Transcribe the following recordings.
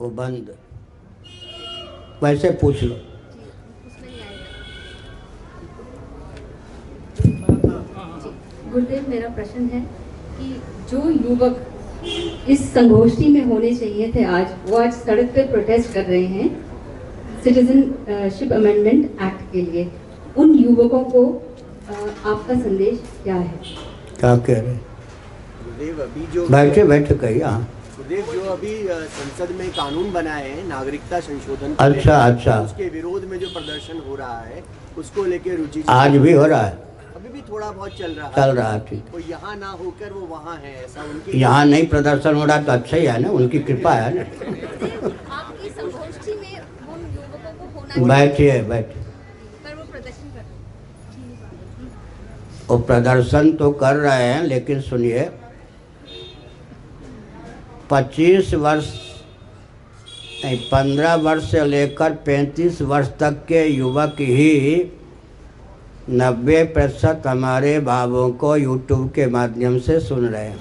वो बंद, वैसे पूछ लो। गुरुदेव, मेरा प्रश्न है कि जो युवक इस संगोष्ठी में होने चाहिए थे आज, वो आज सड़क पे प्रोटेस्ट कर रहे हैं सिटीजनशिप अमेंडमेंट एक्ट के लिए। उन युवकों को आपका संदेश क्या है? क्या कह रहे? गुरुदेव, अभी जो बैठे बैठे कही। हाँ गुरुदेव, जो अभी संसद में कानून बनाए हैं नागरिकता संशोधन, अच्छा, उसके विरोध में जो प्रदर्शन हो रहा है उसको लेके रुचि आज भी हो रहा है? अभी भी थोड़ा बहुत चल रहा है। ठीक। वो यहाँ ना होकर वो वहाँ है, ऐसा उनकी यहाँ नहीं प्रदर्शन हो रहा तो अच्छा ही है ना, उनकी कृपा है ना। आपकी संगोष्ठी में उन युवकों को होना बैठिए पर वो प्रदर्शन कर रहे हैं। वो प्रदर्शन तो कर रहे हैं, लेकिन सुनिए, 25 वर्ष नहीं 15 वर्ष से लेकर 35 वर्ष तक के युवक ही 90% हमारे भावों को यूट्यूब के माध्यम से सुन रहे हैं।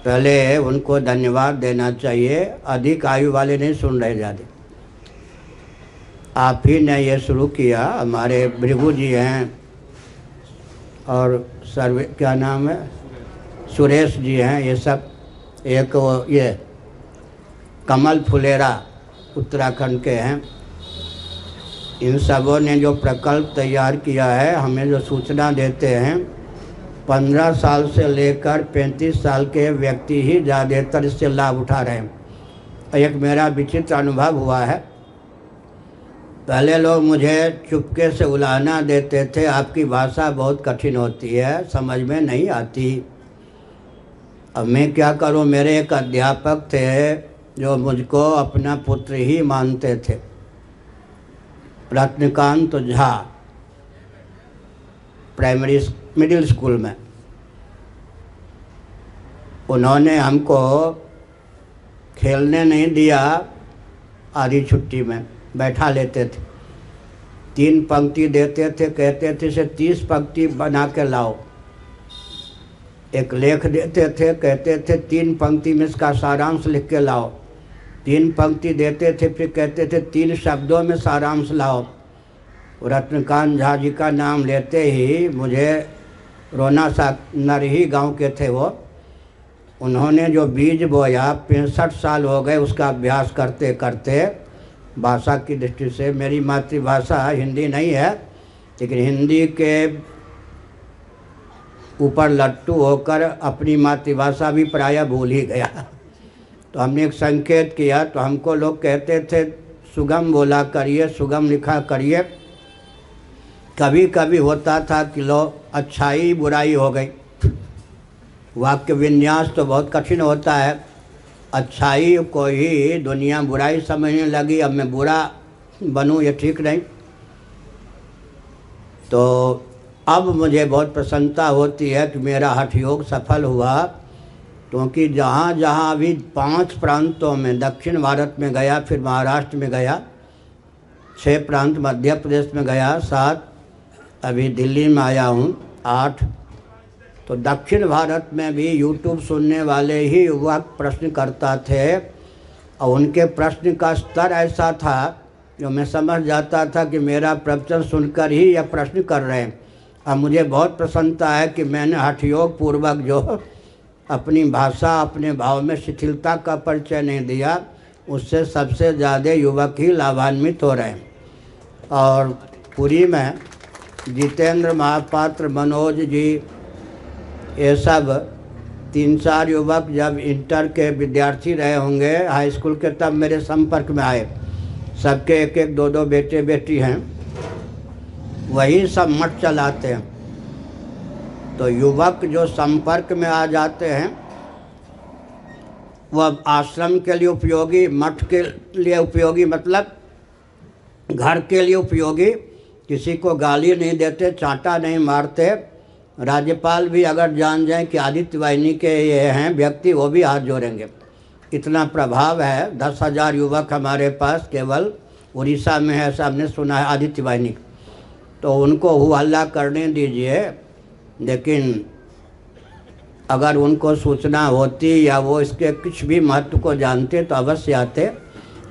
पहले उनको धन्यवाद देना चाहिए। अधिक आयु वाले नहीं सुन रहे ज़्यादा। आप ही ने ये शुरू किया। हमारे भृगु जी हैं और सर्वे क्या नाम है, सुरेश जी हैं, ये सब। एक ये कमल फुलेरा उत्तराखंड के हैं। इन सबों ने जो प्रकल्प तैयार किया है, हमें जो सूचना देते हैं, 15 साल से लेकर 35 साल के व्यक्ति ही ज़्यादातर इससे लाभ उठा रहे हैं। एक मेरा विचित्र अनुभव हुआ है। पहले लोग मुझे चुपके से उलाहना देते थे, आपकी भाषा बहुत कठिन होती है, समझ में नहीं आती। अब मैं क्या करूं, मेरे एक अध्यापक थे जो मुझको अपना पुत्र ही मानते थे, Ratnakant Jha, primary middle school में। उन्होंने हमको खेलने नहीं दिया, आधी छुट्टी में बैठा लेते थे, 3 पंक्ति देते थे, कहते थे इसे 30 पंक्ति बना के लाओ। एक लेख देते थे, कहते थे 3 पंक्ति में इसका सारांश लिख के लाओ। 3 पंक्ति देते थे, फिर कहते थे 3 शब्दों में सारांश लाओ। रत्नकांत झा जी का नाम लेते ही मुझे रोना सा, नरही गांव के थे वो। उन्होंने जो बीज बोया, 65 साल हो गए उसका अभ्यास करते करते। भाषा की दृष्टि से मेरी मातृभाषा हिंदी नहीं है, लेकिन हिंदी के ऊपर लट्टू होकर अपनी मातृभाषा भी प्रायः भूल ही गया। तो हमने एक संकेत किया, तो हमको लोग कहते थे सुगम बोला करिए, सुगम लिखा करिए। कभी कभी होता था कि लो अच्छाई बुराई हो गई। वाक्य विन्यास तो बहुत कठिन होता है। अच्छाई को ही दुनिया बुराई समझने लगी, अब मैं बुरा बनूं ये ठीक नहीं। तो अब मुझे बहुत प्रसन्नता होती है कि मेरा हठ योग सफल हुआ, क्योंकि जहाँ जहाँ अभी 5 प्रांतों में, दक्षिण भारत में गया, फिर महाराष्ट्र में गया, 6 प्रांत मध्य प्रदेश में गया, 7 अभी दिल्ली में आया हूँ, 8। तो दक्षिण भारत में भी यूट्यूब सुनने वाले ही युवक प्रश्न करता थे, और उनके प्रश्न का स्तर ऐसा था जो मैं समझ जाता था कि मेरा प्रवचन सुनकर ही यह प्रश्न कर रहे हैं। अब मुझे बहुत प्रसन्नता है कि मैंने हठयोग पूर्वक जो अपनी भाषा, अपने भाव में शिथिलता का परिचय नहीं दिया, उससे सबसे ज़्यादा युवक ही लाभान्वित हो रहे हैं। और पुरी में जितेंद्र महापात्र, मनोज जी, ये सब 3-4 युवक जब इंटर के विद्यार्थी रहे होंगे, हाई स्कूल के, तब मेरे संपर्क में आए। सबके 1-1, 2-2 बेटे बेटी हैं, वही सब मठ चलाते हैं। तो युवक जो संपर्क में आ जाते हैं, वह आश्रम के लिए उपयोगी, मठ के लिए उपयोगी, मतलब घर के लिए उपयोगी। किसी को गाली नहीं देते, चांटा नहीं मारते। राज्यपाल भी अगर जान जाएं कि आदित्य वाहिनी के ये हैं व्यक्ति, वो भी हाथ जोड़ेंगे। इतना प्रभाव है। 10,000 युवक हमारे पास केवल उड़ीसा में है, सबने सुना है आदित्य वाहिनी। तो उनको हो हल्ला करने दीजिए, लेकिन अगर उनको सूचना होती या वो इसके कुछ भी महत्व को जानते तो अवश्य आते।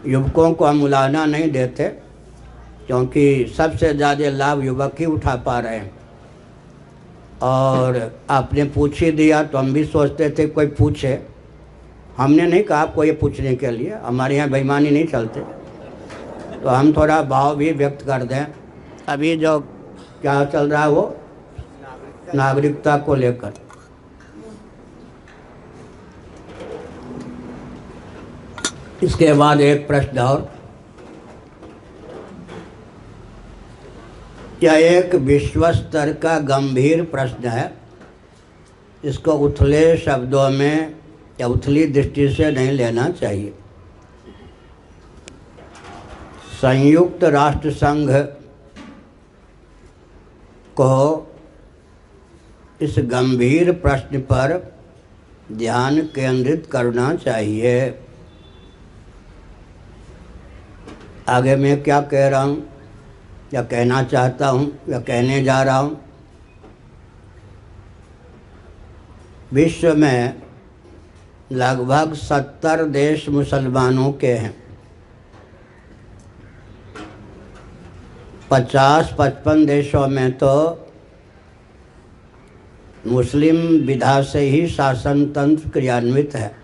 युवकों को हम उलाहना नहीं देते, क्योंकि सबसे ज़्यादा लाभ युवक ही उठा पा रहे हैं। और आपने पूछ ही दिया तो हम भी सोचते थे कोई पूछे, हमने नहीं कहा आपको ये पूछने के लिए, हमारे यहाँ बेईमानी नहीं चलते, तो हम थोड़ा भाव भी व्यक्त कर दें। अभी जो क्या चल रहा है वो नागरिकता को लेकर, इसके बाद एक प्रश्न और, यह एक विश्व स्तर का गंभीर प्रश्न है, इसको उथले शब्दों में या उथली दृष्टि से नहीं लेना चाहिए। संयुक्त राष्ट्र संघ को इस गंभीर प्रश्न पर ध्यान केंद्रित करना चाहिए। आगे मैं क्या कह रहा हूँ या कहना चाहता हूँ या कहने जा रहा हूँ, विश्व में लगभग 70 देश मुसलमानों के हैं। 50-55 देशों में तो मुस्लिम विधा से ही शासन तंत्र क्रियान्वित है।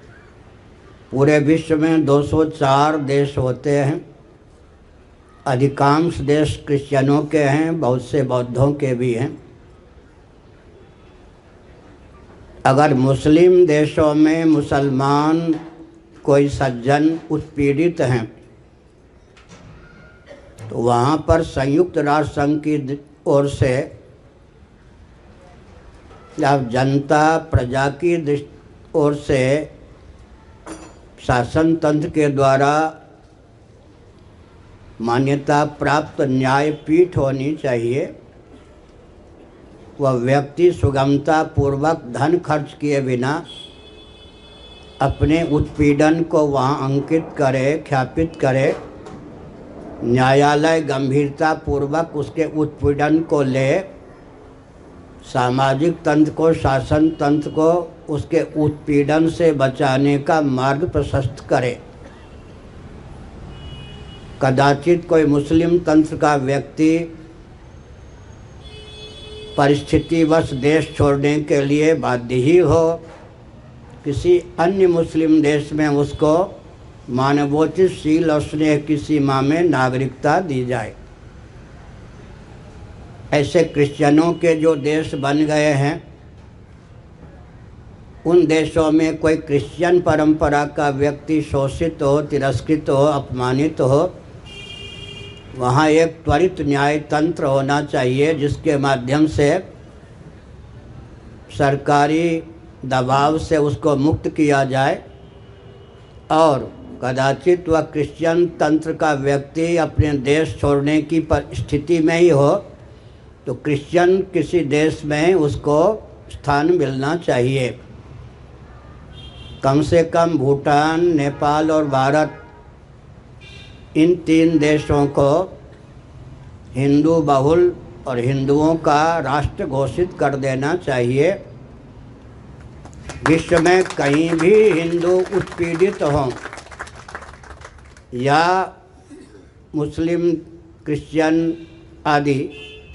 पूरे विश्व में 204 देश होते हैं। अधिकांश देश क्रिश्चियनों के हैं, बहुत से बौद्धों के भी हैं। अगर मुस्लिम देशों में मुसलमान कोई सज्जन उत्पीड़ित हैं तो वहाँ पर संयुक्त राष्ट्र संघ की ओर से या जनता प्रजा की ओर से शासन तंत्र के द्वारा मान्यता प्राप्त न्यायपीठ होनी चाहिए। वह व्यक्ति सुगमता पूर्वक धन खर्च किए बिना अपने उत्पीड़न को वहाँ अंकित करे, ख्यापित करे। न्यायालय गंभीरता पूर्वक उसके उत्पीड़न को ले, सामाजिक तंत्र को, शासन तंत्र को उसके उत्पीड़न से बचाने का मार्ग प्रशस्त करे। कदाचित कोई मुस्लिम तंत्र का व्यक्ति परिस्थितिवश देश छोड़ने के लिए बाध्य ही हो, किसी अन्य मुस्लिम देश में उसको मानवोचित शील और स्नेह की सीमा में नागरिकता दी जाए। ऐसे क्रिश्चियनों के जो देश बन गए हैं, उन देशों में कोई क्रिश्चियन परंपरा का व्यक्ति शोषित हो, तिरस्कृत हो, अपमानित हो, वहाँ एक त्वरित न्याय तंत्र होना चाहिए जिसके माध्यम से सरकारी दबाव से उसको मुक्त किया जाए। और कदाचित वह क्रिश्चियन तंत्र का व्यक्ति अपने देश छोड़ने की स्थिति में ही हो तो क्रिश्चियन किसी देश में उसको स्थान मिलना चाहिए। कम से कम भूटान, नेपाल और भारत, इन 3 देशों को हिंदू बहुल और हिंदुओं का राष्ट्र घोषित कर देना चाहिए। विश्व में कहीं भी हिंदू उत्पीड़ित हों या मुस्लिम, क्रिश्चियन आदि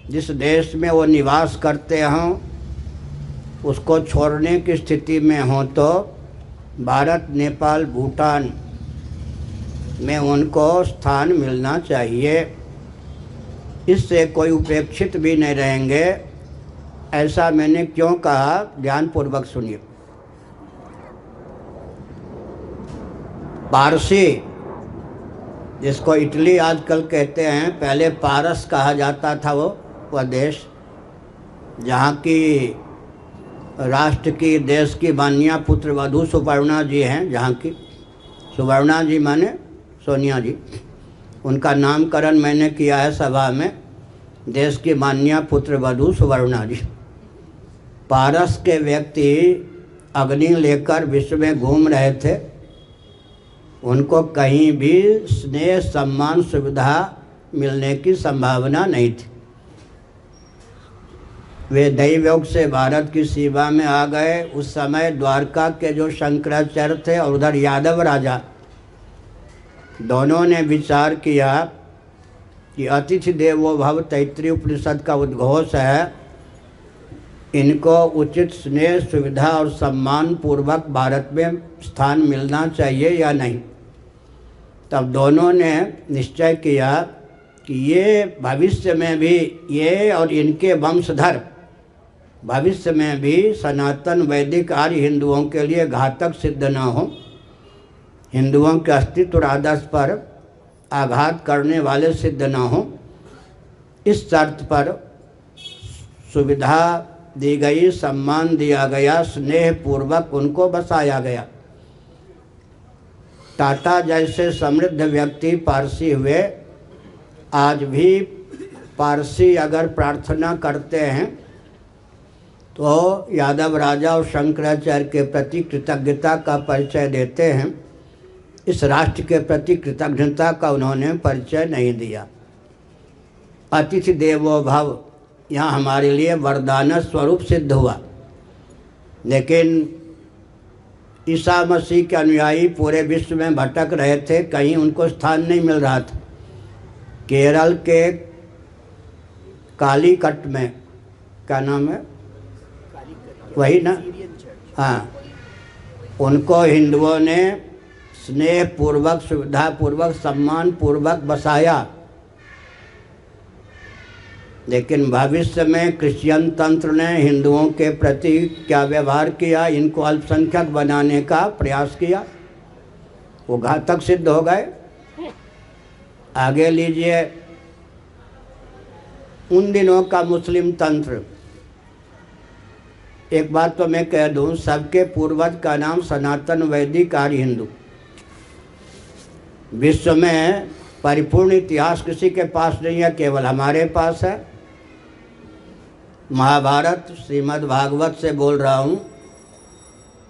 जिस देश में वो निवास करते हों उसको छोड़ने की स्थिति में हों तो भारत, नेपाल, भूटान में उनको स्थान मिलना चाहिए। इससे कोई उपेक्षित भी नहीं रहेंगे। ऐसा मैंने क्यों कहा, ध्यानपूर्वक सुनिए। पारसी, जिसको इटली आजकल कहते हैं, पहले पारस कहा जाता था वह देश, जहाँ की राष्ट्र की, देश की माननीय पुत्र वधू सुपर्णा जी हैं। जहाँ की सुपर्णा जी माने सोनिया जी, उनका नामकरण मैंने किया है सभा में, देश की माननीय पुत्र वधू सुपर्णा जी। पारस के व्यक्ति अग्नि लेकर विश्व में घूम रहे थे। उनको कहीं भी स्नेह, सम्मान, सुविधा मिलने की संभावना नहीं थी। वे दैवयोग से भारत की सीमा में आ गए। उस समय द्वारका के जो शंकराचार्य थे और उधर यादव राजा दोनों ने विचार किया कि अतिथि देवो भव तैत्तिरीय उपनिषद का उद्घोष है, इनको उचित स्नेह सुविधा और सम्मान पूर्वक भारत में स्थान मिलना चाहिए या नहीं। तब दोनों ने निश्चय किया कि ये भविष्य में भी, ये और इनके वंशधर भविष्य में भी सनातन वैदिक आर्य हिंदुओं के लिए घातक सिद्ध न हो, हिंदुओं के अस्तित्व और आदर्श पर आघात करने वाले सिद्ध न हो। इस शर्त पर सुविधा दी गई, सम्मान दिया गया, स्नेह पूर्वक उनको बसाया गया। टाटा जैसे समृद्ध व्यक्ति पारसी हुए। आज भी पारसी अगर प्रार्थना करते हैं तो यादव राजा और शंकराचार्य के प्रति कृतज्ञता का परिचय देते हैं। इस राष्ट्र के प्रति कृतज्ञता का उन्होंने परिचय नहीं दिया। अतिथि देवो भव यहाँ हमारे लिए वरदान स्वरूप सिद्ध हुआ। लेकिन ईसा मसीह के अनुयायी पूरे विश्व में भटक रहे थे, कहीं उनको स्थान नहीं मिल रहा था। केरल के कालीकट में, क्या नाम है वही ना, हाँ, उनको हिंदुओं ने स्नेह पूर्वक, सुविधा पूर्वक, सम्मान पूर्वक बसाया। लेकिन भविष्य में क्रिश्चियन तंत्र ने हिंदुओं के प्रति क्या व्यवहार किया, इनको अल्पसंख्यक बनाने का प्रयास किया, वो घातक सिद्ध हो गए। आगे लीजिए, उन दिनों का मुस्लिम तंत्र, एक बात तो मैं कह दूं, सबके पूर्वज का नाम सनातन वैदिक आर्य हिंदू। विश्व में परिपूर्ण इतिहास किसी के पास नहीं है, केवल हमारे पास है। महाभारत, श्रीमद् भागवत से बोल रहा हूँ।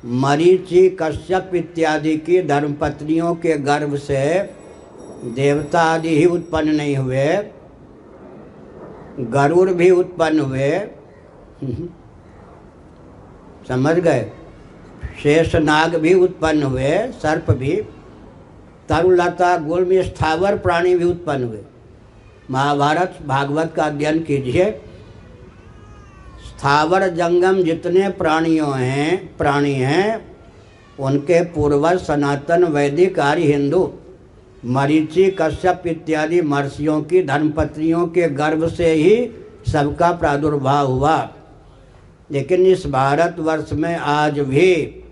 मरीचि, कश्यप इत्यादि की धर्मपत्नियों के गर्भ से देवता आदि ही उत्पन्न नहीं हुए, गरुड़ भी उत्पन्न हुए, समझ गए, शेषनाग भी उत्पन्न हुए, सर्प भी, तरुलता, गुल्म, स्थावर प्राणी भी उत्पन्न हुए। महाभारत भागवत का अध्ययन कीजिए। स्थावर जंगम जितने प्राणी हैं उनके पूर्वज सनातन वैदिक आर्य हिंदू, मरीचि, कश्यप इत्यादि महर्षियों की धर्मपत्नियों के गर्भ से ही सबका प्रादुर्भाव हुआ। लेकिन इस भारतवर्ष में आज भी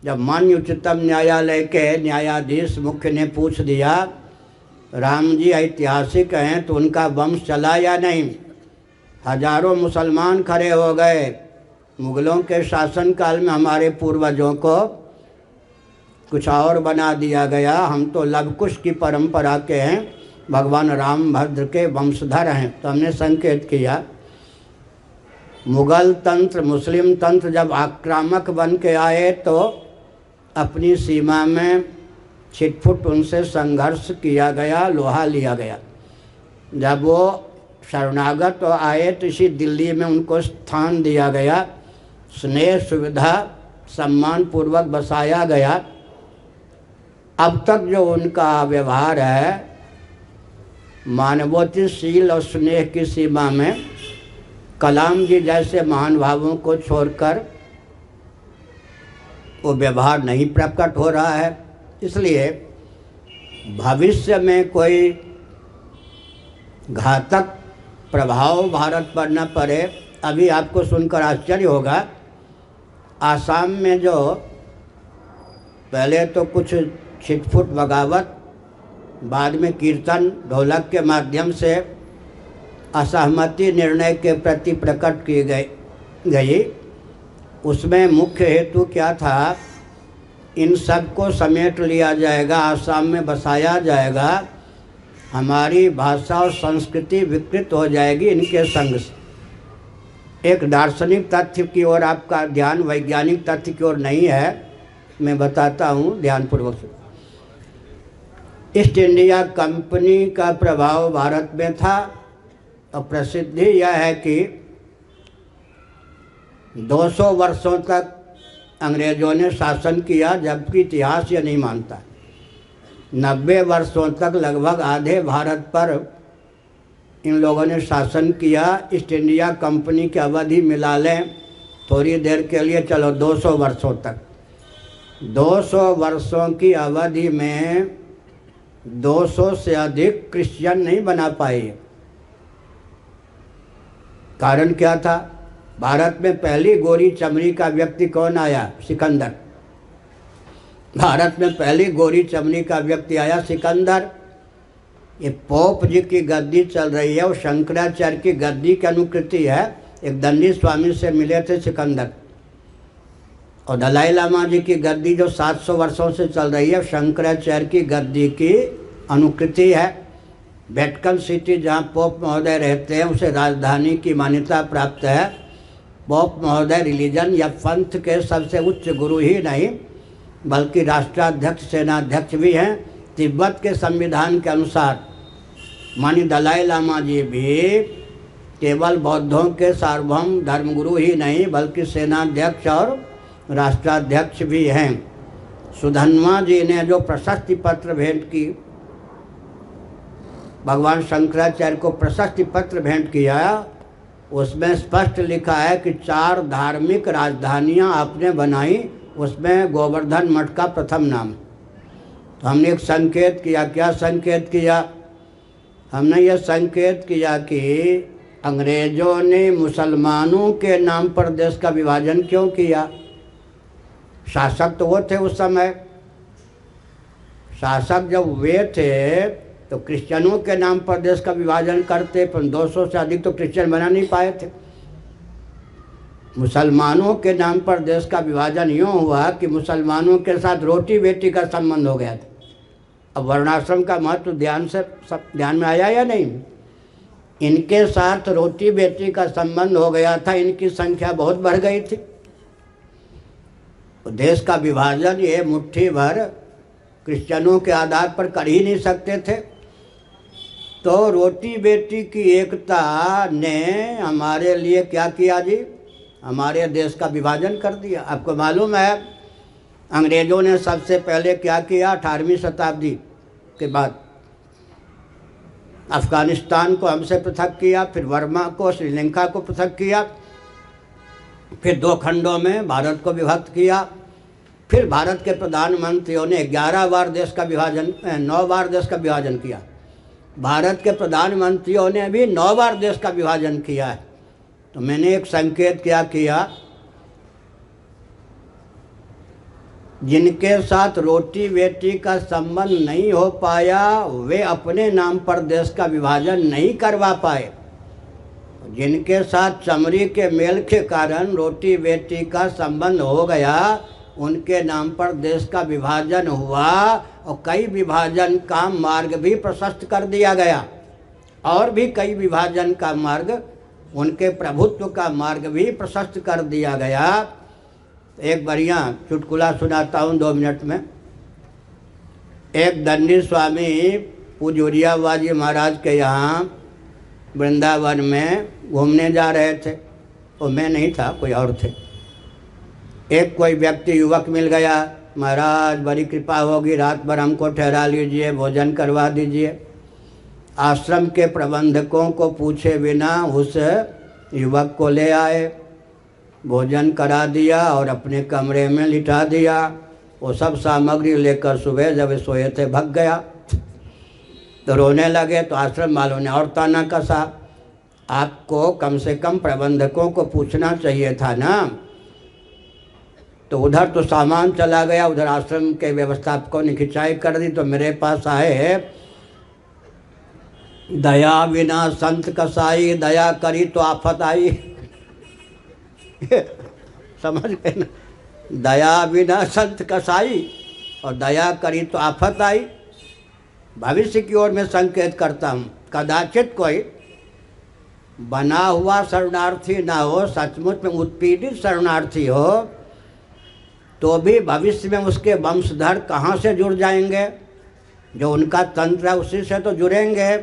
जब माननीय उच्चतम न्यायालय के न्यायाधीश मुख्य ने पूछ दिया राम जी ऐतिहासिक हैं तो उनका वंश चला या नहीं, हजारों मुसलमान खड़े हो गए। मुगलों के शासनकाल में हमारे पूर्वजों को कुछ और बना दिया गया, हम तो लवकुश की परंपरा के हैं, भगवान राम भद्र के वंशधर हैं। तो हमने संकेत किया, मुगल तंत्र, मुस्लिम तंत्र जब आक्रामक बन के आए तो अपनी सीमा में छिटफुट उनसे संघर्ष किया गया, लोहा लिया गया। जब वो शरणागत आए तो इसी दिल्ली में उनको स्थान दिया गया, स्नेह सुविधा सम्मान पूर्वक बसाया गया। अब तक जो उनका व्यवहार है मानवोचित और स्नेह की सीमा में, कलाम जी जैसे महान भावों को छोड़कर वो व्यवहार नहीं प्रकट हो रहा है। इसलिए भविष्य में कोई घातक प्रभाव भारत पर न पड़े। अभी आपको सुनकर आश्चर्य होगा, आसाम में जो पहले तो कुछ छिटफुट बगावत, बाद में कीर्तन ढोलक के माध्यम से असहमति निर्णय के प्रति प्रकट की गई, उसमें मुख्य हेतु क्या था, इन सब को समेट लिया जाएगा, आसाम में बसाया जाएगा, हमारी भाषा और संस्कृति विकृत हो जाएगी इनके संग से। एक दार्शनिक तथ्य की ओर आपका ध्यान वैज्ञानिक तथ्य की ओर नहीं है, मैं बताता हूँ ध्यानपूर्वक से। ईस्ट इंडिया कंपनी का प्रभाव भारत में था और प्रसिद्धि यह है कि 200 वर्षों तक अंग्रेज़ों ने शासन किया, जबकि इतिहास यह नहीं मानता। 90 वर्षों तक लगभग आधे भारत पर इन लोगों ने शासन किया। ईस्ट इंडिया कंपनी की अवधि मिला लें थोड़ी देर के लिए, चलो 200 वर्षों तक। 200 वर्षों की अवधि में 200 से अधिक क्रिश्चियन नहीं बना पाए। कारण क्या था? भारत में पहली गोरी चमड़ी का व्यक्ति कौन आया? सिकंदर। भारत में पहली गोरी चमड़ी का व्यक्ति आया सिकंदर। ये पोप जी की गद्दी चल रही है, वो शंकराचार्य की गद्दी की अनुकृति है। एक दंडी स्वामी से मिले थे सिकंदर। और दलाई लामा जी की गद्दी जो 700 वर्षों से चल रही है, शंकराचार्य की गद्दी की अनुकृति है। वेटिकन सिटी जहाँ पोप महोदय रहते हैं उसे राजधानी की मान्यता प्राप्त है। पोप महोदय रिलीजन या पंथ के सबसे उच्च गुरु ही नहीं बल्कि राष्ट्राध्यक्ष, सेनाध्यक्ष भी हैं। तिब्बत के संविधान के अनुसार माननीय दलाई लामा जी भी केवल बौद्धों के सार्वभौम धर्मगुरु ही नहीं बल्कि सेनाध्यक्ष और राष्ट्राध्यक्ष भी हैं। सुधन्वा जी ने जो प्रशस्ति पत्र भेंट की, भगवान शंकराचार्य को प्रशस्ति पत्र भेंट किया, उसमें स्पष्ट लिखा है कि 4 धार्मिक राजधानियां आपने बनाई, उसमें गोवर्धन मठ का प्रथम नाम। तो हमने एक संकेत किया। क्या संकेत किया? हमने ये संकेत किया कि अंग्रेजों ने मुसलमानों के नाम पर देश का विभाजन क्यों किया? शासक तो वो थे उस समय। शासक जब वे थे तो क्रिश्चियनों के नाम पर देश का विभाजन करते, पर 200 से अधिक तो क्रिश्चियन बना नहीं पाए थे। मुसलमानों के नाम पर देश का विभाजन यूँ हुआ कि मुसलमानों के साथ रोटी बेटी का संबंध हो गया था। अब वर्णाश्रम का महत्व ध्यान में आया या नहीं? इनके साथ रोटी बेटी का संबंध हो गया था, इनकी संख्या बहुत बढ़ गई थी। तो देश का विभाजन ये मुट्ठी भर क्रिश्चियनों के आधार पर कर ही नहीं सकते थे। तो रोटी बेटी की एकता ने हमारे लिए क्या किया जी? हमारे देश का विभाजन कर दिया। आपको मालूम है अंग्रेज़ों ने सबसे पहले क्या किया? 18वीं शताब्दी के बाद अफ़गानिस्तान को हमसे पृथक किया, फिर वर्मा को, श्रीलंका को पृथक किया, फिर 2 खंडों में भारत को विभक्त किया। फिर भारत के प्रधानमंत्रियों ने 11 बार देश का विभाजन, 9 बार देश का विभाजन किया। भारत के प्रधानमंत्रियों ने भी 9 बार देश का विभाजन किया है। तो मैंने एक संकेत क्या किया? जिनके साथ रोटी बेटी का संबंध नहीं हो पाया वे अपने नाम पर देश का विभाजन नहीं करवा पाए। जिनके साथ चमड़ी के मेल के कारण रोटी बेटी का संबंध हो गया उनके नाम पर देश का विभाजन हुआ और कई विभाजन का मार्ग भी प्रशस्त कर दिया गया। और भी कई विभाजन का मार्ग, उनके प्रभुत्व का मार्ग भी प्रशस्त कर दिया गया। एक बढ़िया चुटकुला सुनाता हूँ 2 मिनट में। एक दंडी स्वामी पूज्य उरियाबाजी महाराज के यहाँ वृंदावन में घूमने जा रहे थे। वो मैं नहीं था, कोई और थे। एक कोई व्यक्ति युवक मिल गया, महाराज बड़ी कृपा होगी, रात भर हमको ठहरा लीजिए, भोजन करवा दीजिए। आश्रम के प्रबंधकों को पूछे बिना उस युवक को ले आए, भोजन करा दिया और अपने कमरे में लिटा दिया। वो सब सामग्री लेकर सुबह जब सोए थे भग गया। तो रोने लगे तो आश्रम वालों ने और ताना कसा, आपको कम से कम प्रबंधकों को पूछना चाहिए था ना। तो उधर तो सामान चला गया, उधर आश्रम के व्यवस्थापकों ने खिंचाई कर दी। तो मेरे पास आए, दया बिना संत कसाई, दया करी तो आफत आई। समझ गए ना? दया बिना संत कसाई और दया करी तो आफत आई। भविष्य की ओर मैं संकेत करता हूँ। कदाचित कोई बना हुआ शरणार्थी ना हो, सचमुच में उत्पीड़ित शरणार्थी हो, तो भी भविष्य में उसके वंशधर कहाँ से जुड़ जाएंगे? जो उनका तंत्र है उसी से तो जुड़ेंगे।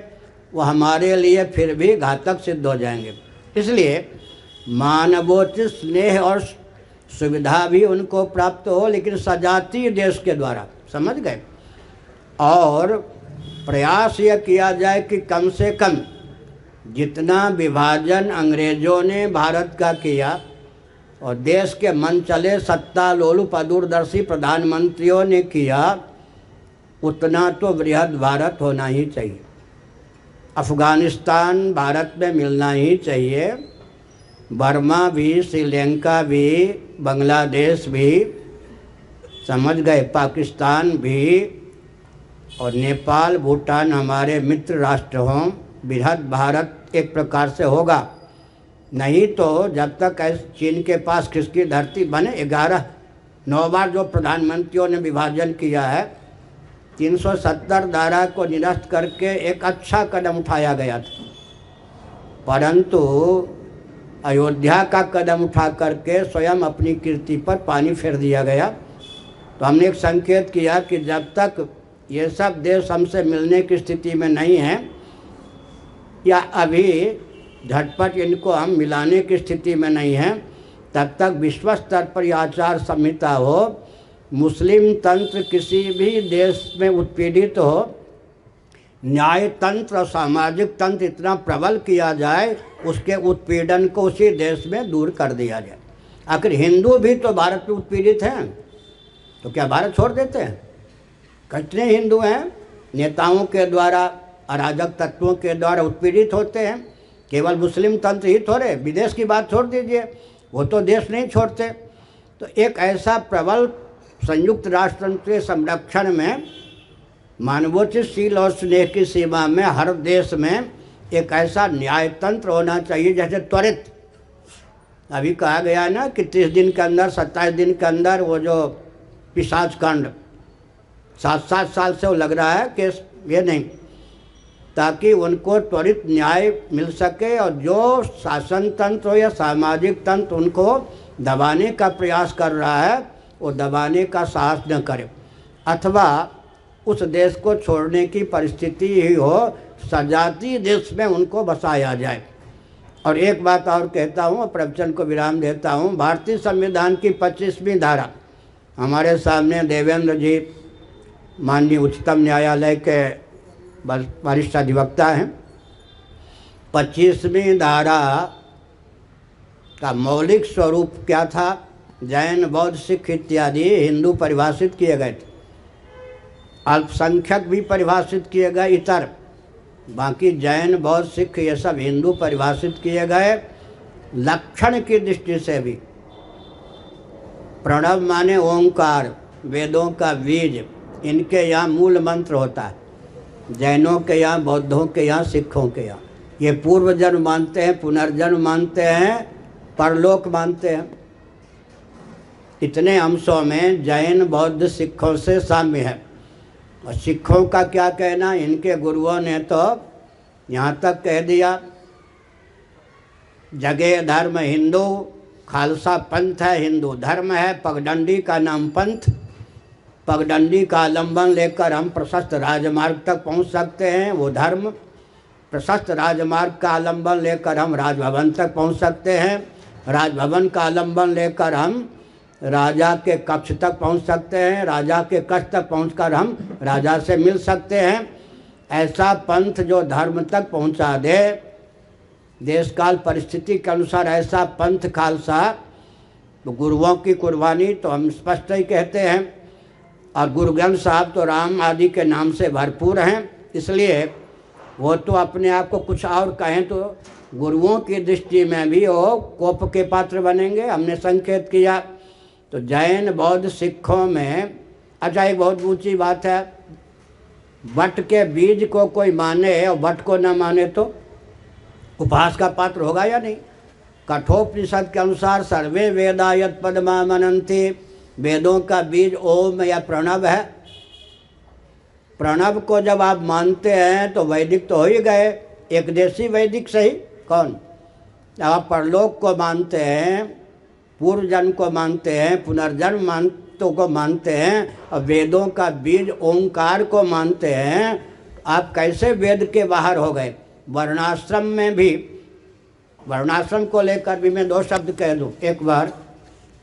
वो हमारे लिए फिर भी घातक सिद्ध हो जाएंगे। इसलिए मानवोचित स्नेह और सुविधा भी उनको प्राप्त हो, लेकिन सजातीय देश के द्वारा। समझ गए? और प्रयास यह किया जाए कि कम से कम जितना विभाजन अंग्रेज़ों ने भारत का किया और देश के मन चले सत्ता लोलुप अदूरदर्शी प्रधानमंत्रियों ने किया, उतना तो बृहद भारत होना ही चाहिए। अफ़गानिस्तान भारत में मिलना ही चाहिए, बर्मा भी, श्रीलंका भी, बांग्लादेश भी, समझ गए, पाकिस्तान भी, और नेपाल भूटान हमारे मित्र राष्ट्र हों। बृहद भारत एक प्रकार से होगा। नहीं तो जब तक चीन के पास खिसकी धरती बने, 9 बार जो प्रधानमंत्रियों ने विभाजन किया है, 370 धारा को निरस्त करके एक अच्छा कदम उठाया गया था, परंतु अयोध्या का कदम उठा करके स्वयं अपनी कीर्ति पर पानी फेर दिया गया। तो हमने एक संकेत किया कि जब तक ये सब देश हमसे मिलने की स्थिति में नहीं हैं या अभी झटपट इनको हम मिलाने की स्थिति में नहीं हैं, तब तक विश्व स्तर पर यह आचार संहिता हो, मुस्लिम तंत्र किसी भी देश में उत्पीड़ित हो, न्याय तंत्र और सामाजिक तंत्र इतना प्रबल किया जाए, उसके उत्पीड़न को उसी देश में दूर कर दिया जाए। आखिर हिंदू भी तो भारत में उत्पीड़ित हैं, तो क्या भारत छोड़ देते हैं? कितने हिंदू हैं नेताओं के द्वारा, अराजक तत्वों के द्वारा उत्पीड़ित होते हैं। केवल मुस्लिम तंत्र ही थोड़े, विदेश की बात छोड़ दीजिए, वो तो देश नहीं छोड़ते। तो एक ऐसा प्रबल संयुक्त राष्ट्र तंत्र के संरक्षण में, मानवोचित शील और स्नेह की सीमा में हर देश में एक ऐसा न्याय तंत्र होना चाहिए जैसे त्वरित अभी कहा गया ना कि 30 दिन के अंदर, 27 दिन के अंदर वो जो पिशाच कांड 7-7 साल से वो लग रहा है केस, ये नहीं, ताकि उनको त्वरित न्याय मिल सके और जो शासन तंत्र हो या सामाजिक तंत्र उनको दबाने का प्रयास कर रहा है, वो दबाने का साहस न करे, अथवा उस देश को छोड़ने की परिस्थिति ही हो, सजाती देश में उनको बसाया जाए। और एक बात और कहता हूँ, प्रवचन को विराम देता हूँ। भारतीय संविधान की 25वीं धारा हमारे सामने देवेंद्र जी माननीय उच्चतम न्यायालय के वरिष्ठ अधिवक्ता हैं। 25वीं धारा का मौलिक स्वरूप क्या था? जैन, बौद्ध, सिख इत्यादि हिंदू परिभाषित किए गए थे, अल्पसंख्यक भी परिभाषित किए गए, इतर, बाकी जैन, बौद्ध, सिख ये सब हिंदू परिभाषित किए गए। लक्षण की दृष्टि से भी प्रणव माने ओंकार, वेदों का बीज, इनके यहाँ मूल मंत्र होता है। जैनों के यहाँ, बौद्धों के यहाँ, सिखों के यहाँ ये पूर्व जन्म मानते हैं, पुनर्जन्म मानते हैं, परलोक मानते हैं। इतने अंशों में जैन, बौद्ध, सिखों से साम्य है। और सिखों का क्या कहना? इनके गुरुओं ने तो यहाँ तक कह दिया, जगह धर्म हिंदू, खालसा पंथ है, हिंदू धर्म है, पगडंडी का नाम पंथ, पगडंडी का आलम्बन लेकर हम प्रशस्त राजमार्ग तक पहुँच सकते हैं, वो धर्म, प्रशस्त राजमार्ग का आलम्बन लेकर हम राजभवन तक पहुँच सकते हैं, राजभवन का आलम्बन लेकर हम राजा के कक्ष तक पहुंच सकते हैं, राजा के कक्ष तक पहुंचकर हम राजा से मिल सकते हैं। ऐसा पंथ जो धर्म तक पहुंचा दे, देश काल परिस्थिति के अनुसार ऐसा पंथ खालसा, तो गुरुओं की कुर्बानी तो हम स्पष्ट ही कहते हैं। और गुरु ग्रंथ साहब तो राम आदि के नाम से भरपूर हैं, इसलिए वो तो अपने आप को कुछ और कहें तो गुरुओं की दृष्टि में भी वो कोप के पात्र बनेंगे। हमने संकेत किया। तो जैन, बौद्ध, सिखों में, अच्छा एक बहुत ऊंची बात है, वट के बीज को कोई माने और वट को न माने तो उपहास का पात्र होगा या नहीं? कठोपनिषद के अनुसार सर्वे वेदा यत् पदमा मनन्ति, वेदों का बीज ओम या प्रणव है। प्रणव को जब आप मानते हैं तो वैदिक तो हो ही गए, एक देशी वैदिक सही, कौन? आप परलोक को मानते हैं, पूर्व जन्म को मानते हैं, पुनर्जन्म को मानते हैं, और वेदों का बीज ओंकार को मानते हैं, आप कैसे वेद के बाहर हो गए? वर्णाश्रम में भी, वर्णाश्रम को लेकर भी मैं 2 शब्द कह दूँ। एक बार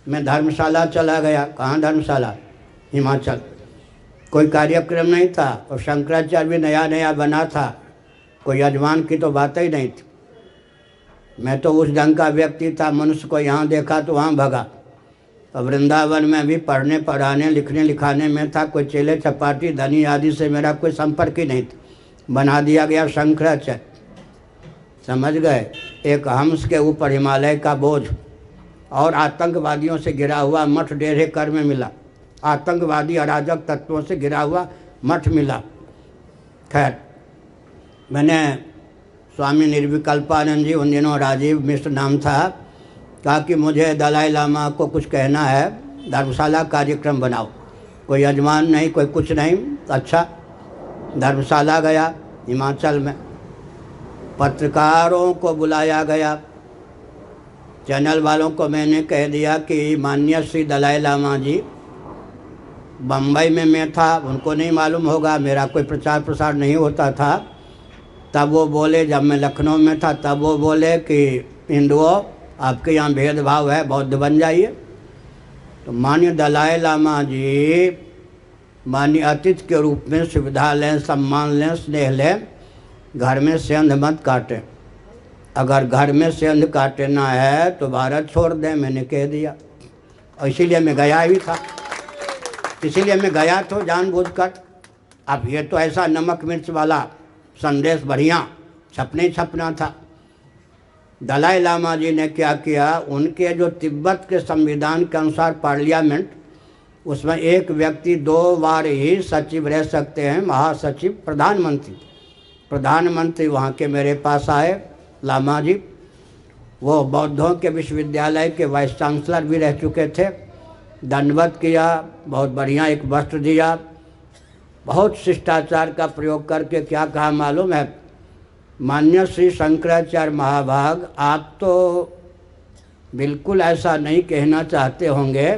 मैं धर्मशाला चला गया। कहाँ धर्मशाला? हिमाचल। कोई कार्यक्रम नहीं था, और शंकराचार्य भी नया नया बना था, कोई यजमान की तो बात ही नहीं थी। मैं तो उस ढंग का व्यक्ति था, मनुष्य को यहाँ देखा तो वहाँ भगा। और वृंदावन में भी पढ़ने पढ़ाने लिखने लिखाने में था, कोई चेले चपाटी धनी आदि से मेरा कोई संपर्क ही नहीं था। बना दिया गया शंकराचार्य, समझ गए, एक हंस के ऊपर हिमालय का बोझ, और आतंकवादियों से गिरा हुआ मठ 1.5 एकड़ में मिला, आतंकवादी अराजक तत्वों से गिरा हुआ मठ मिला। खैर, मैंने स्वामी निर्विकल्पानंद जी, उन दिनों राजीव मिश्र नाम था, कहा कि मुझे दलाई लामा को कुछ कहना है, धर्मशाला कार्यक्रम बनाओ। कोई यजमान नहीं, कोई कुछ नहीं। अच्छा, धर्मशाला गया हिमाचल में, पत्रकारों को बुलाया गया, चैनल वालों को मैंने कह दिया कि माननीय श्री दलाई लामा जी, बम्बई में मैं था, उनको नहीं मालूम होगा, मेरा कोई प्रचार प्रसार नहीं होता था। तब वो बोले, जब मैं लखनऊ में था तब वो बोले कि हिंदुओं, आपके यहाँ भेदभाव है, बौद्ध बन जाइए। तो माननीय दलाई लामा जी माननीय अतिथि के रूप में सुविधा लें, सम्मान लें, स्नेह लें, घर में सेंध मत काटें। अगर घर में सेंध काटना है तो भारत छोड़ दें, मैंने कह दिया। और इसीलिए मैं गया ही था, इसीलिए मैं गया तो जानबूझकर। अब ये तो ऐसा नमक मिर्च वाला संदेश बढ़िया छपने ही छपना था। दलाई लामा जी ने क्या किया, उनके जो तिब्बत के संविधान के अनुसार पार्लियामेंट, उसमें एक व्यक्ति 2 बार ही सचिव रह सकते हैं, महासचिव, प्रधानमंत्री। प्रधानमंत्री वहाँ के मेरे पास आए लामा जी, वो बौद्धों के विश्वविद्यालय के वाइस चांसलर भी रह चुके थे। दंडवत किया, बहुत बढ़िया एक वस्त्र दिया, बहुत शिष्टाचार का प्रयोग करके क्या कहा मालूम है, माननीय श्री शंकराचार्य महाभाग, आप तो बिल्कुल ऐसा नहीं कहना चाहते होंगे,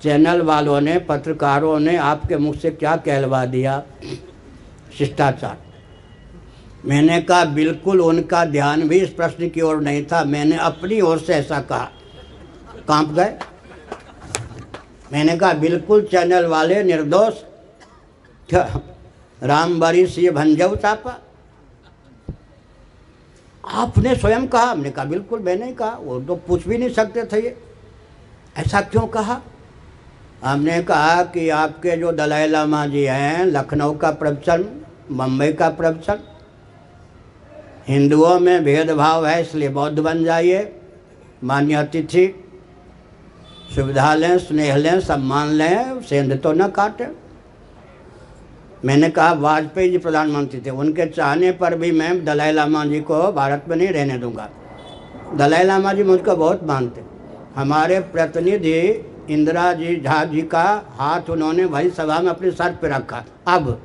चैनल वालों ने, पत्रकारों ने आपके मुख से क्या कहलवा दिया, शिष्टाचार। मैंने कहा बिल्कुल उनका ध्यान भी इस प्रश्न की ओर नहीं था, मैंने अपनी ओर से ऐसा कहा। कांप गए। मैंने कहा बिल्कुल चैनल वाले निर्दोष, राम बरी सी भंजव चापा, आपने स्वयं कहा। हमने कहा बिल्कुल मैं नहीं कहा, वो तो पूछ भी नहीं सकते थे ये, ऐसा क्यों कहा। हमने कहा कि आपके जो दलाई लामा जी हैं, लखनऊ का प्रवचन, बम्बई का प्रवचन, हिंदुओं में भेदभाव है इसलिए बौद्ध बन जाइए, मान्य अतिथि, सुविधा लें, स्नेह लें, सम्मान लें, सेंध तो न काटें। मैंने कहा वाजपेयी जी प्रधानमंत्री थे, उनके चाहने पर भी मैं दलाई लामा जी को भारत में नहीं रहने दूंगा। दलाई लामा जी मुझको बहुत मानते। हमारे प्रतिनिधि इंदिरा जी झा जी का हाथ उन्होंने वही सभा में अपने सर पे रखा। अब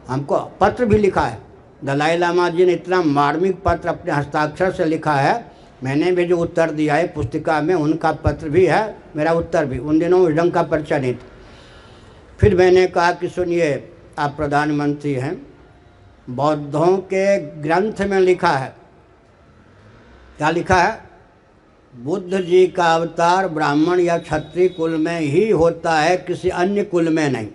हमको पत्र भी लिखा है, दलाई लामा जी ने इतना मार्मिक पत्र अपने हस्ताक्षर से लिखा है, मैंने भी जो उत्तर दिया है पुस्तिका में, उनका पत्र भी है, मेरा उत्तर भी। उन दिनों उस ढंग का परिचय नहीं था। फिर मैंने कहा कि सुनिए, आप प्रधानमंत्री हैं, बौद्धों के ग्रंथ में लिखा है, क्या लिखा है, बुद्ध जी का अवतार ब्राह्मण या क्षत्रिय कुल में ही होता है, किसी अन्य कुल में नहीं।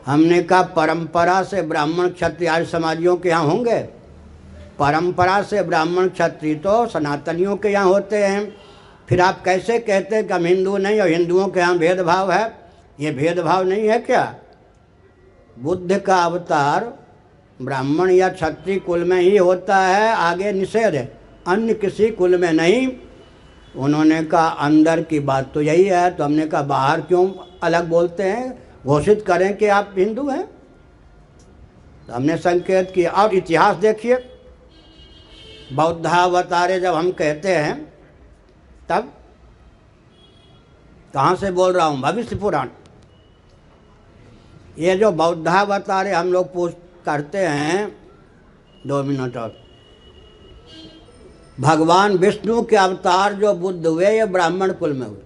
हमने कहा परंपरा से ब्राह्मण क्षत्रिय आर्य समाजियों के यहाँ होंगे, परंपरा से ब्राह्मण क्षत्रिय तो सनातनियों के यहाँ होते हैं। फिर आप कैसे कहते हैं कि हम हिंदू नहीं और हिंदुओं के यहाँ भेदभाव है, ये भेदभाव नहीं है क्या। बुद्ध का अवतार ब्राह्मण या क्षत्रिय कुल में ही होता है, आगे निषेध है, अन्य किसी कुल में नहीं। उन्होंने कहा अंदर की बात तो यही है, तो हमने कहा बाहर क्यों अलग बोलते हैं, घोषित करें कि आप हिंदू हैं। तो हमने संकेत किया। और इतिहास देखिए, बौद्धावतारे जब हम कहते हैं तब कहाँ से बोल रहा हूँ, भविष्य पुराण। ये जो बौद्धावतारे हम लोग पूछ करते हैं, 2 मिनट और, भगवान विष्णु के अवतार जो बुद्ध हुए ये ब्राह्मण कुल में हुए।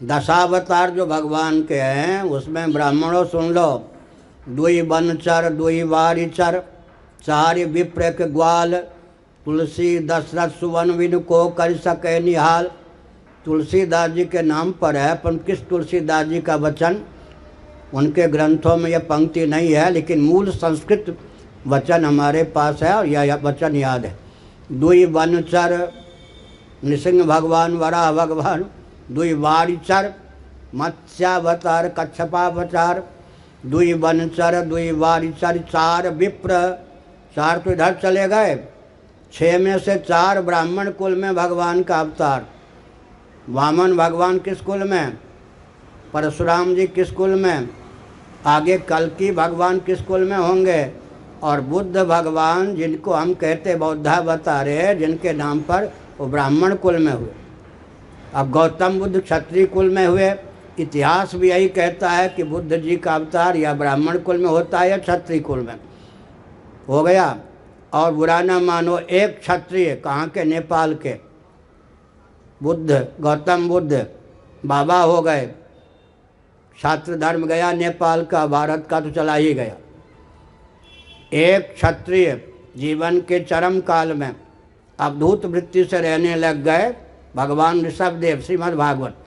दशावतार जो भगवान के हैं उसमें ब्राह्मणों सुन लो, 2 बनचर 2 वारिचर, 4 विप्र के ग्वाल, तुलसी दशरथ सुवन विन को कर सके निहाल। तुलसीदास जी के नाम पर है, पर किस तुलसीदास जी का वचन, उनके ग्रंथों में यह पंक्ति नहीं है, लेकिन मूल संस्कृत वचन हमारे पास है और यह वचन याद है। दुई वनचर नृसिंह भगवान वराह भगवान, दुई वारिचर मत्स्यावतार कच्छपावतार, दुई वनचर दुई वारिचर, चार विप्र, चार तो इधर चले गए, 6 में से 4 ब्राह्मण कुल में भगवान का अवतार। वामन भगवान किस कुल में, परशुराम जी किस कुल में, आगे कल्कि भगवान किस कुल में होंगे, और बुद्ध भगवान जिनको हम कहते बौद्धावतार है, जिनके नाम पर वो ब्राह्मण कुल में हुए। अब गौतम बुद्ध क्षत्रिय कुल में हुए, इतिहास भी यही कहता है कि बुद्ध जी का अवतार या ब्राह्मण कुल में होता है या क्षत्रिय कुल में हो गया। और बुरा ना मानो, एक क्षत्रिय कहाँ के, नेपाल के, बुद्ध गौतम बुद्ध बाबा हो गए, छात्र धर्म गया नेपाल का, भारत का तो चला ही गया। एक क्षत्रिय जीवन के चरम काल में अवधूत वृत्ति से रहने लग गए भगवान ऋषभदेव, श्रीमद् भागवत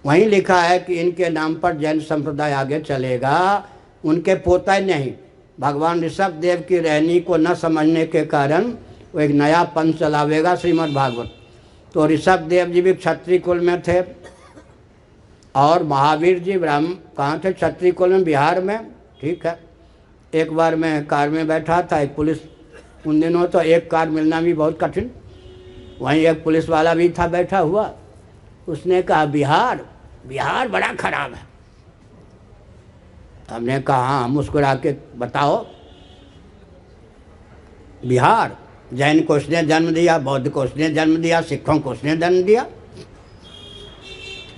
वहीं लिखा है कि इनके नाम पर जैन संप्रदाय आगे चलेगा। उनके पोता ही नहीं, भगवान ऋषभदेव की रहनी को न समझने के कारण वो एक नया पंथ चलावेगा, श्रीमद् भागवत। तो ऋषभदेव जी भी क्षत्रिय कुल में थे, और महावीर जी ब्राह्मण कहाँ थे, क्षत्रिय कुल में, बिहार में। ठीक है, एक बार मैं कार में बैठा था, एक पुलिस, उन दिनों तो एक कार मिलना भी बहुत कठिन, वहीं एक पुलिस वाला भी था बैठा हुआ। उसने कहा बिहार, बिहार बड़ा खराब है। हमने कहा हाँ, मुस्कुरा के बताओ। बिहार, जैन को उसने जन्म दिया, बौद्ध को उसने जन्म दिया, सिखों को उसने जन्म दिया,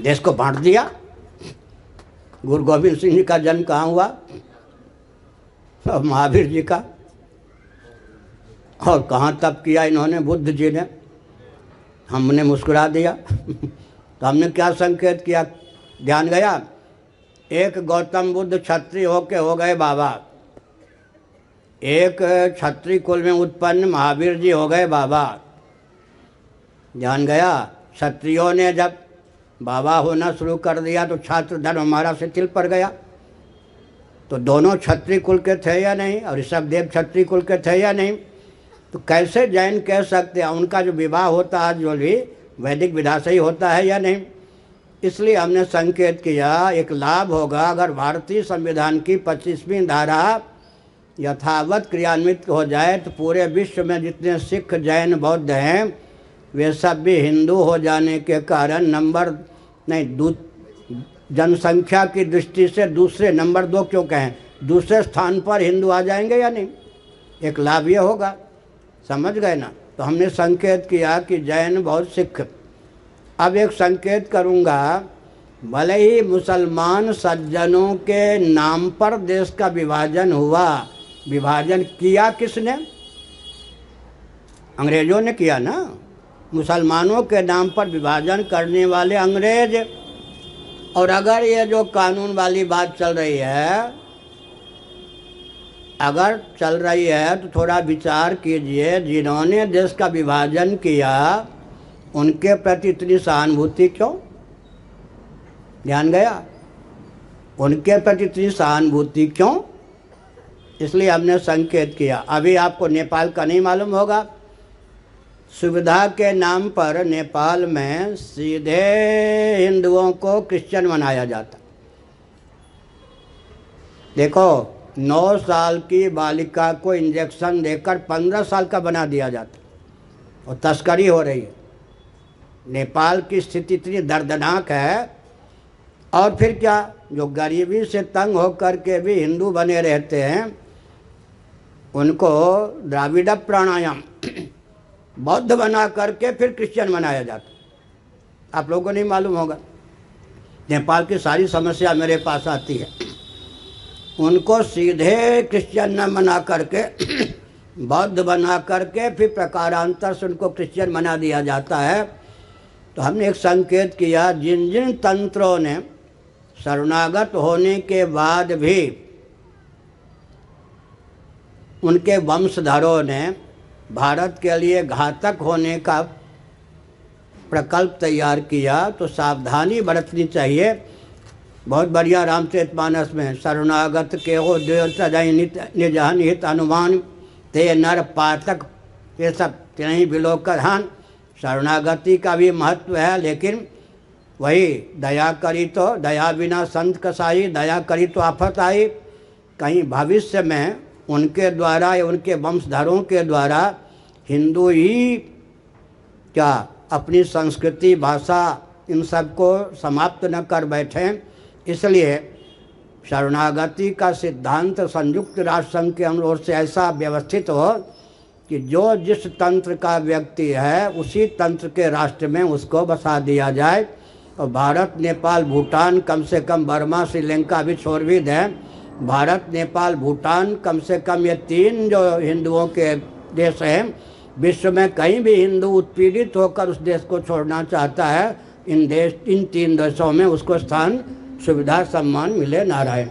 देश को बांट दिया। गुरु गोविंद सिंह जी का जन्म कहाँ हुआ, और महावीर जी का, और कहाँ तप किया इन्होंने, बुद्ध जी ने। हमने मुस्कुरा दिया। तो हमने क्या संकेत किया, ध्यान गया। एक गौतम बुद्ध क्षत्रिय होके हो गए बाबा, एक क्षत्रिय कुल में उत्पन्न महावीर जी हो गए बाबा। ध्यान गया। क्षत्रियों ने जब बाबा होना शुरू कर दिया तो छात्र धर्म हमारा शिथिल पड़ गया। तो दोनों क्षत्रिय कुल के थे या नहीं, और ऋषभदेव क्षत्रिय कुल के थे या नहीं, तो कैसे जैन कह सकते हैं। उनका जो विवाह होता है जो भी वैदिक विधा से ही होता है या नहीं। इसलिए हमने संकेत किया एक लाभ होगा अगर भारतीय संविधान की 25वीं धारा यथावत क्रियान्वित हो जाए, तो पूरे विश्व में जितने सिख जैन बौद्ध हैं वे सब भी हिंदू हो जाने के कारण नंबर नहीं, जनसंख्या की दृष्टि से दूसरे, नंबर 2 क्यों कहें, दूसरे स्थान पर हिंदू आ जाएंगे या नहीं। एक लाभ ये होगा, समझ गए ना। तो हमने संकेत किया कि जैन बौद्ध सिख। अब एक संकेत करूँगा, भले ही मुसलमान सज्जनों के नाम पर देश का विभाजन हुआ, विभाजन किया किसने, अंग्रेजों ने किया ना। मुसलमानों के नाम पर विभाजन करने वाले अंग्रेज। और अगर ये जो कानून वाली बात चल रही है, अगर चल रही है तो थोड़ा विचार कीजिए, जिन्होंने देश का विभाजन किया उनके प्रति इतनी सहानुभूति क्यों। ध्यान गया, उनके प्रति इतनी सहानुभूति क्यों। इसलिए हमने संकेत किया। अभी आपको नेपाल का नहीं मालूम होगा, सुविधा के नाम पर नेपाल में सीधे हिंदुओं को क्रिश्चियन बनाया जाता। देखो, 9 साल की बालिका को इंजेक्शन देकर 15 साल का बना दिया जाता, और तस्करी हो रही है। नेपाल की स्थिति इतनी दर्दनाक है। और फिर क्या, जो गरीबी से तंग होकर के भी हिंदू बने रहते हैं, उनको द्राविड़ प्राणायाम बौद्ध बना करके फिर क्रिश्चियन बनाया जाता। आप लोगों को नहीं मालूम होगा। नेपाल की सारी समस्या मेरे पास आती है। उनको सीधे क्रिश्चियन न बना करके बौद्ध बना करके फिर प्रकारांतर से उनको क्रिश्चियन बना दिया जाता है। तो हमने एक संकेत किया, जिन जिन तंत्रों ने शरणागत होने के बाद भी उनके वंशधरों ने भारत के लिए घातक होने का प्रकल्प तैयार किया, तो सावधानी बरतनी चाहिए। बहुत बढ़िया रामचरितमानस में, शरणागत के हो देव सजय निजहन हित अनुमान, ते नर पातक, ये सब तिनहि बिलोकर हान। शरणागति का भी महत्व है, लेकिन वही दया करी तो दया बिना संत कसाई, दया करी तो आफत आई। कहीं भविष्य में उनके द्वारा या उनके वंशधरों के द्वारा हिंदू ही क्या अपनी संस्कृति, भाषा इन सब को समाप्त न कर बैठें। इसलिए शरणागति का सिद्धांत संयुक्त राष्ट्र संघ के अनुरोध से ऐसा व्यवस्थित हो कि जो जिस तंत्र का व्यक्ति है उसी तंत्र के राष्ट्र में उसको बसा दिया जाए। और भारत, नेपाल, भूटान, कम से कम बर्मा, श्रीलंका भी छोड़ भी दें, भारत, नेपाल, भूटान, कम से कम ये 3 जो हिंदुओं के देश हैं, विश्व में कहीं भी हिंदू उत्पीड़ित होकर उस देश को छोड़ना चाहता है, इन 3 देशों में उसको स्थान, सुविधा, सम्मान मिले। नारायण।